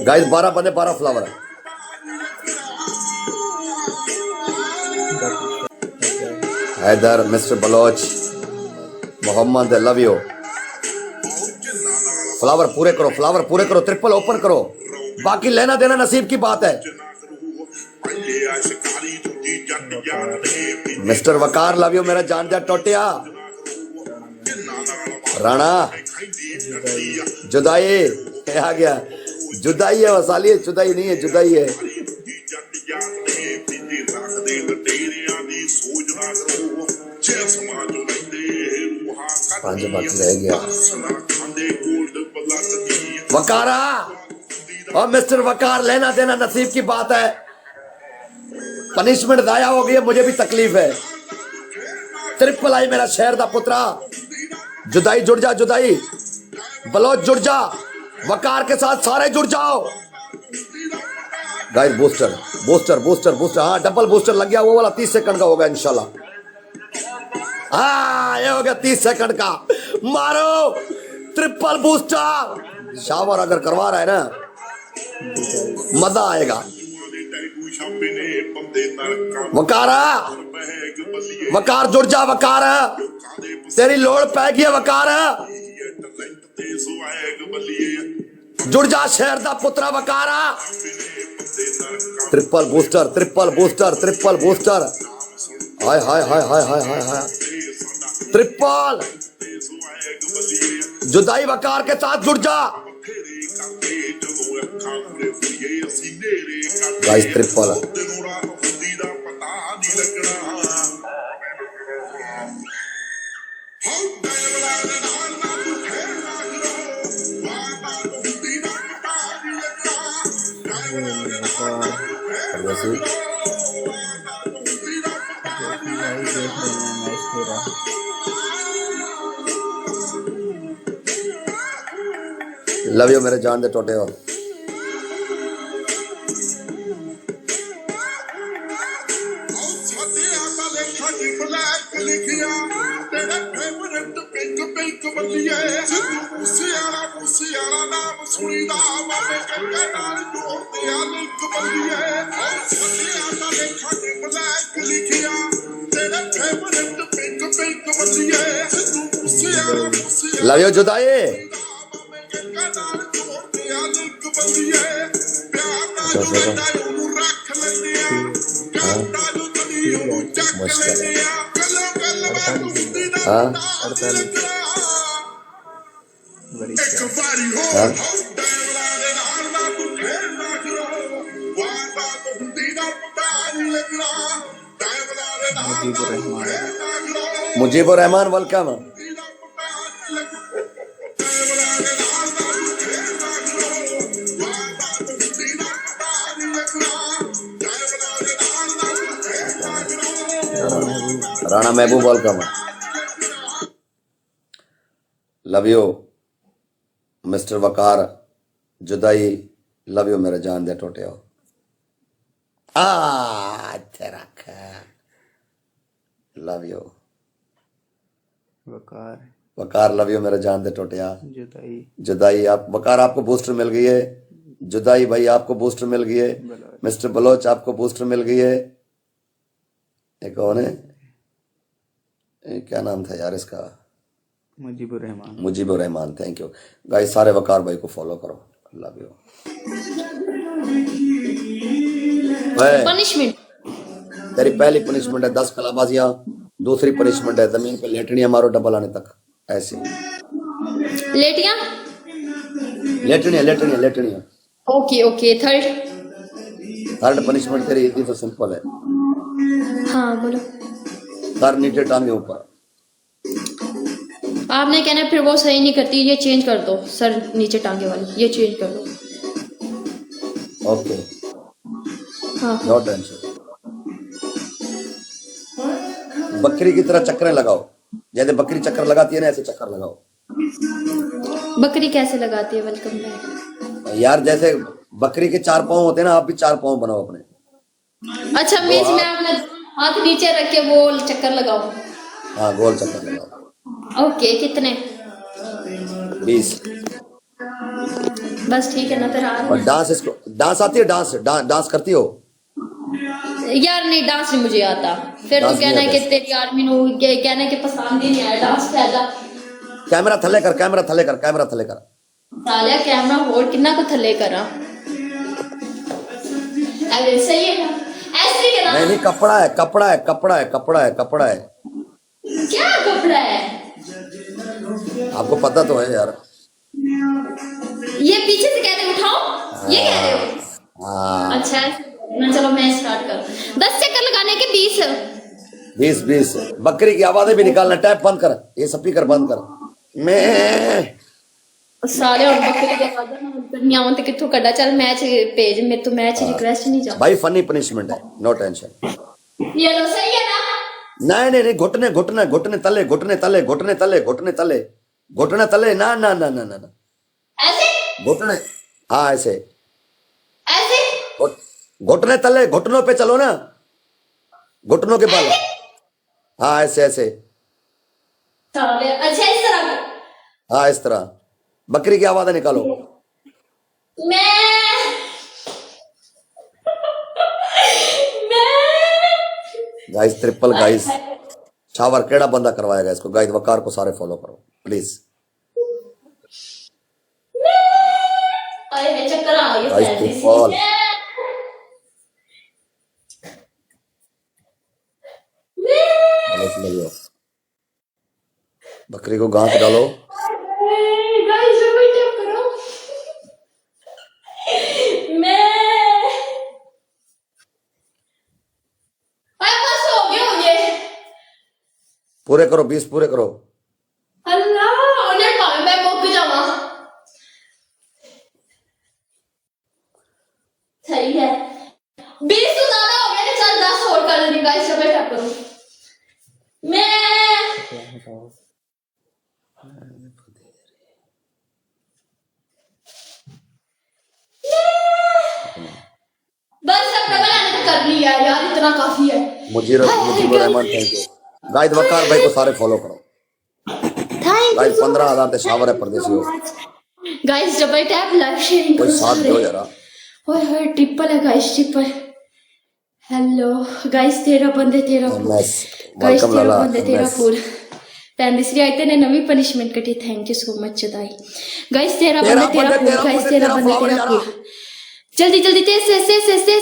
Guys 12 बंदे 12 flower. Haider, mister Baloch, Mohammad, love you. Flower पूरे करो, फ्लावर पूरे करो, ट्रिपल ओपन करो, बाकी लेना देना नसीब की बात है। मिस्टर वकार लव यू मेरा जान जा टोटिया। राणा जुदाई आ गया, जुदाई है वसाली है, जुदाई नहीं है, जुदाई है। पांच बाकी रह गया। वकारा और मिस्टर वकार लेना देना नसीब की बात है। पनिशमेंट दाया हो गई, मुझे भी तकलीफ है। ट्रिपल आई मेरा शहर दा पुत्रा। जुदाई जुड़ जा, जुदाई बलोच जुड़ जा, वकार के साथ सारे जुड़ जाओ। Guys booster booster booster booster, हाँ डबल बूस्टर लग गया, वो वाला 30 सेकंड का होगा इंशाल्लाह। हाँ ये हो गया 30 सेकंड का। मारो ट्रिपल बूस्टर। शावर अगर करवा रहा है ना मजा आएगा। वकारा वकार जुड़ जा, वकार तेरी लोड़ पै गई है, वकार जुड़ जा शहर दा पुत्रा वकारा। Triple booster triple booster triple booster, हाय हाय हाय हाय हाय हाय हाय। ट्रिपल जुदाई वकार के साथ जुड़ जा। गाइस ट्रिपल लव यू मेरे जान दे टोटे हो। लव यू जुदाई Mujibur Rahman welcome. Rana Mehboob welcome. Love you mister वकार जुदाई, लव यू मेरे जान दे टोटे हो। Love you Waqar Waqar, love you मेरे जान दे टोटिया। जुदाई जुदाई आप वकार आपको बूस्टर मिल गई है। जुदाई भाई आपको बूस्टर मिल गई है। मिस्टर बलोच आपको बूस्टर मिल गई है। एक कौन है, क्या नाम था यार इसका, Mujibur Rahman. Mujibur Rahman, thank you guys. सारे वकार भाई को फॉलो करो, लव यू। पनिशमेंट तेरी पहली पनिशमेंट है 10 कलाबाजियां, दूसरी पनिशमेंट है जमीन पे लेटनियां मारो डबल आने तक, ऐसे लेटियां लेटनियां लेटनियां लेटनियां। Okay okay. थर्ड पनिशमेंट तेरी इतनी तो सिंपल है। हाँ बोलो। सर नीचे टांगे ऊपर। आपने कहना फिर वो सही नहीं करती, ये चेंज कर दो, सर नीचे टांगे वाली ये चेंज कर दो। ओके हाँ नो टेंशन। बकरी की तरह चक्कर लगाओ, जैसे बकरी चक्कर लगाती है ना ऐसे चक्कर लगाओ। बकरी कैसे लगाती है? Welcome back. यार जैसे बकरी के 4 पांव होते हैं ना, आप भी 4 पांव बनाओ अपने। अच्छा मीन्स मैं अपना हाथ नीचे रख के गोल चक्कर लगाऊं? हाँ गोल चक्कर लगाओ। ओके कितने? 20। बस ठीक है ना तेरा और डांस इसको डांस आती है, डांस करती हो? यार नहीं डांस नहीं मुझे आता। फिर डांस तू कहना नहीं है कि आता। तेरी आदमी नु कहना है कि पसंद ही नहीं आया डांस फायदा। कैमरा थले कर, कैमरा थले कर, कैमरा थले कर। सालिया कैमरा होल्ड कितना को थले करा। अरे सही है ना, ऐसे ही है ना। नहीं नहीं, कपड़ा है, कपड़ा है, कपड़ा है, कपड़ा है, कपड़ा है। क्या कपड़ा है? आपको पता तो है यार। ये पीछे से कहते उठाओ, ये कह रहे हो? हाँ। अच्छा ना, चलो मैं स्टार्ट कर। 10 चक्कर लगाने के 20। 20 बकरी की आवाजें भी निकालना। टैप बंद कर, ये स्पीकर बंद कर। मैं साले और बकरी के बाद ना करनी आवंत किथों कड्डा। चल मैच पेज में तो मैच रिक्वेस्ट नहीं जा भाई फनी पनिशमेंट है, नो टेंशन। ये लो सही है ना। नहीं नहीं नहीं, घुटने घुटने घुटने तले, घुटने तले, घुटने तले, घुटने तले, घुटने तले। ना ना ना ना ना, ऐसे घुटने। हाँ ऐसे, ऐसे घुटने तले, घुटनों पे चलो ना, घुटनों के बल। हाँ ऐसे ऐसे। साले अच्छा इस तरह कर। हाँ इस तरह। बकरी की आवाजें निकालो। मैं गाइस ट्रिपल गाइस, शावर केड़ा बंदा करवाएगा इसको? गाइस वकार को सारे फॉलो करो प्लीज। अरे मैं चक्कर आ गया गाइस पहले ट्रिपल। से। बकरी को गांठ डालो। गाइस जो कोई टैप करो। मैं बस हो गया मुझे। पूरे करो, 20 पूरे करो। अल्लाह उन्हें भावे मैं मुक जावा। सही है 20 तो ज्यादा हो गया ना। चल 10 और कर लेंगे गाइस। जब टैप करो मैं बस अब डबल आने कर लिया यार, इतना काफी है। Mujib Rahman thank you. Guys Waqar भाई को सारे फॉलो करो। थैंक गाइस 15,000 ते शावर है परदेसी हो। Guys double tap live sharing कोई करो साथ सारे। दो जरा। ओए होए ट्रिपल है गाइस, ट्रिपल। हेलो गाइस 13 बंदे 13 फूल। MS गाइस वेलकम 13 लाला बंदे 13 MS। फूल। पैंतीसरी आयते ने नवी पनिशमेंट कटी। थैंक यू सो मच चदाई। गाइस 13 बंदे 13 फूल। गाइस 13 बंदे 13 फूल। जल्दी जल्दी तेज से